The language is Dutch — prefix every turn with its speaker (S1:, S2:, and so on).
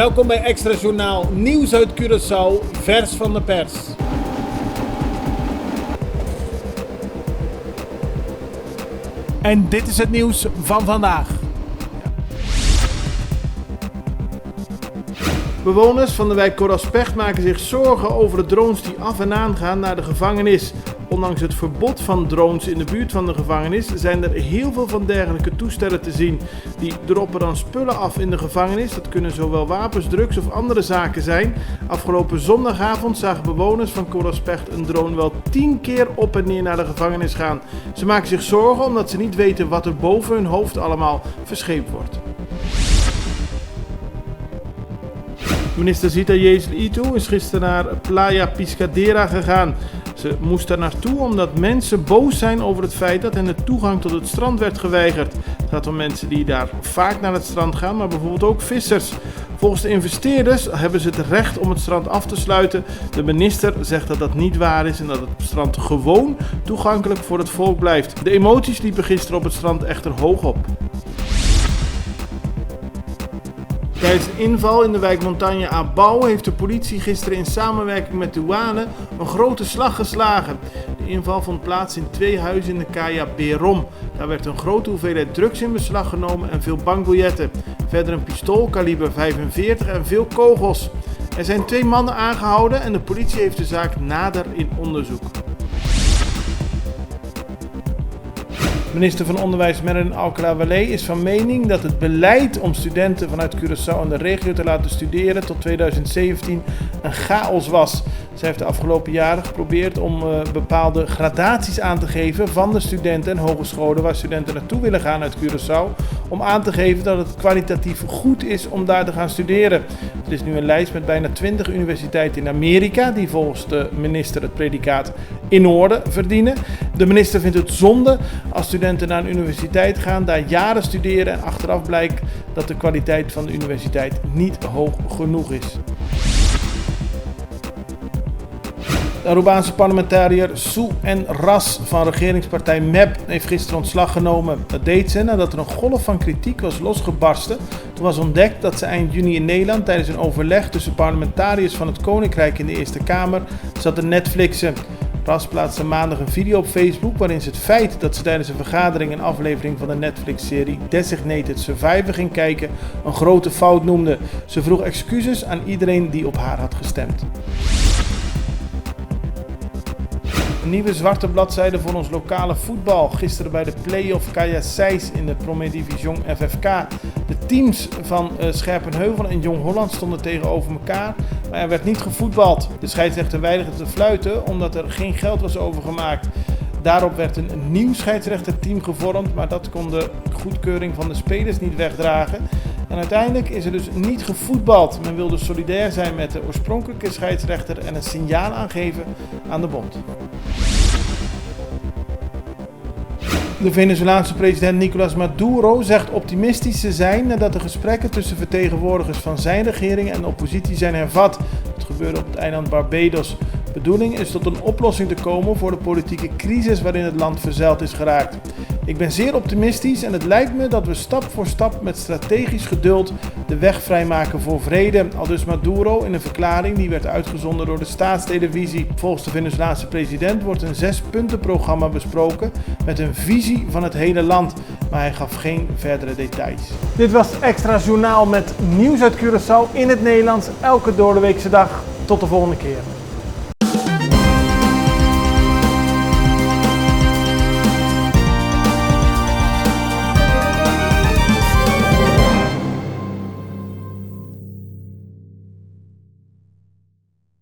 S1: Welkom bij Extra Journaal, nieuws uit Curaçao, vers van de pers. En dit is het nieuws van vandaag. Bewoners van de wijk Coraspech maken zich zorgen over de drones die af en aan gaan naar de gevangenis. Ondanks het verbod van drones in de buurt van de gevangenis zijn er heel veel van dergelijke toestellen te zien. Die droppen dan spullen af in de gevangenis. Dat kunnen zowel wapens, drugs of andere zaken zijn. Afgelopen zondagavond zagen bewoners van Coraspech een drone wel 10 keer op en neer naar de gevangenis gaan. Ze maken zich zorgen omdat ze niet weten wat er boven hun hoofd allemaal verscheept wordt. Minister Zita Jezil-Itu is gisteren naar Playa Piscadera gegaan. Ze moest daar naartoe omdat mensen boos zijn over het feit dat hen de toegang tot het strand werd geweigerd. Het gaat om mensen die daar vaak naar het strand gaan, maar bijvoorbeeld ook vissers. Volgens de investeerders hebben ze het recht om het strand af te sluiten. De minister zegt dat dat niet waar is en dat het strand gewoon toegankelijk voor het volk blijft. De emoties liepen gisteren op het strand echter hoog op. Tijdens een inval in de wijk Montagne Abau heeft de politie gisteren in samenwerking met douane een grote slag geslagen. De inval vond plaats in 2 huizen in de Kaya Berom. Daar werd een grote hoeveelheid drugs in beslag genomen en veel bankbiljetten. Verder een pistool kaliber 45 en veel kogels. Er zijn 2 mannen aangehouden en de politie heeft de zaak nader in onderzoek. Minister van Onderwijs Merlin Alcala-Wallé is van mening dat het beleid om studenten vanuit Curaçao en de regio te laten studeren tot 2017 een chaos was. Zij heeft de afgelopen jaren geprobeerd om bepaalde gradaties aan te geven van de studenten en hogescholen waar studenten naartoe willen gaan uit Curaçao. Om aan te geven dat het kwalitatief goed is om daar te gaan studeren. Er is nu een lijst met bijna 20 universiteiten in Amerika die volgens de minister het predicaat in orde verdienen. De minister vindt het zonde als studenten naar een universiteit gaan, daar jaren studeren en achteraf blijkt dat de kwaliteit van de universiteit niet hoog genoeg is. De Arubaanse parlementariër Sue N. Ras van regeringspartij MEP heeft gisteren ontslag genomen. Dat deed ze nadat er een golf van kritiek was losgebarsten. Toen was ontdekt dat ze eind juni in Nederland tijdens een overleg tussen parlementariërs van het Koninkrijk in de Eerste Kamer zat te Netflixen. Ras plaatste maandag een video op Facebook waarin ze het feit dat ze tijdens een vergadering een aflevering van de Netflix-serie Designated Survivor ging kijken een grote fout noemde. Ze vroeg excuses aan iedereen die op haar had gestemd. Een nieuwe zwarte bladzijde voor ons lokale voetbal. Gisteren bij de play-off Caya-Seis in de Premier Division FFK. De teams van Scherpenheuvel en Jong Holland stonden tegenover elkaar, maar er werd niet gevoetbald. De scheidsrechter weigerde te fluiten omdat er geen geld was overgemaakt. Daarop werd een nieuw scheidsrechterteam gevormd, maar dat kon de goedkeuring van de spelers niet wegdragen. En uiteindelijk is er dus niet gevoetbald. Men wilde solidair zijn met de oorspronkelijke scheidsrechter en een signaal aangeven aan de bond. De Venezolaanse president Nicolás Maduro zegt optimistisch te zijn nadat de gesprekken tussen vertegenwoordigers van zijn regering en de oppositie zijn hervat. Dat gebeurde op het eiland Barbados. De bedoeling is tot een oplossing te komen voor de politieke crisis waarin het land verzeild is geraakt. Ik ben zeer optimistisch en het lijkt me dat we stap voor stap met strategisch geduld de weg vrijmaken voor vrede, aldus Maduro in een verklaring die werd uitgezonden door de staatstelevisie. Volgens de Venezolaanse president wordt een 6-puntenprogramma besproken met een visie van het hele land, maar hij gaf geen verdere details. Dit was Extra Journaal met nieuws uit Curaçao in het Nederlands elke doordeweekse dag. Tot de volgende keer.